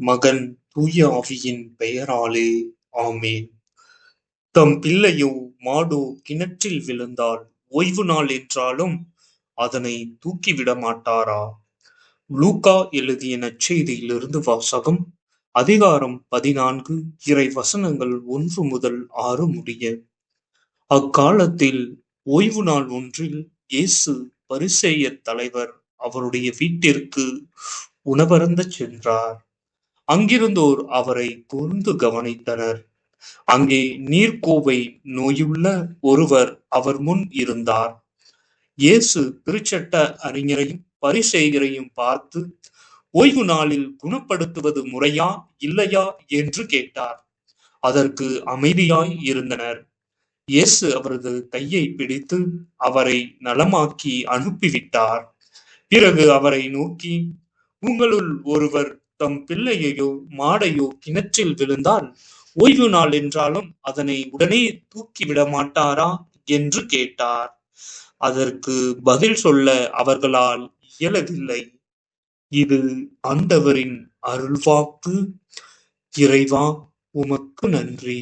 மகன் தூய ஆவியின் பெயராலே ஆமென். தம் பிள்ளையோ மாடோ கிணற்றில் விழுந்தால் ஓய்வு நாள் என்றாலும் அதனை தூக்கிவிட மாட்டாரா? லூக்கா எழுதிய நற்செய்தியிலிருந்து வாசகம். அதிகாரம் 14, இறை வசனங்கள் 1 முதல் 6 முடிய. அக்காலத்தில் ஓய்வு நாள் ஒன்றில் இயேசு பரிசேயர் தலைவர் அவருடைய வீட்டிற்கு உணவருந்தச் சென்றார். அங்கிருந்தோர் அவரை கூர்ந்து கவனித்தனர். அங்கே நீர்க்கோவை நோயுள்ள ஒருவர் அவர் முன் இருந்தார். இயேசு திருச்சட்ட அறிஞரையும் பரிசேயரையும் பார்த்து, ஓய்வு நாளில் குணப்படுத்துவது முறையா இல்லையா என்று கேட்டார். அதற்கு அமைதியாய் இருந்தனர். இயேசு அவரது கையை பிடித்து அவரை நலமாக்கி அனுப்பிவிட்டார். பிறகு அவரை நோக்கி, உங்களுள் ஒருவர் தம் பிள்ளையையோ மாடையோ கிணற்றில் விழுந்தால் ஓய்வு நாள் என்றாலும் அதனை உடனே தூக்கிவிட மாட்டாரா என்று கேட்டார். அதற்கு பதில் சொல்ல அவர்களால் இயலவில்லை. இது ஆண்டவரின் அருள்வாக்கு. இறைவா, உமக்கு நன்றி.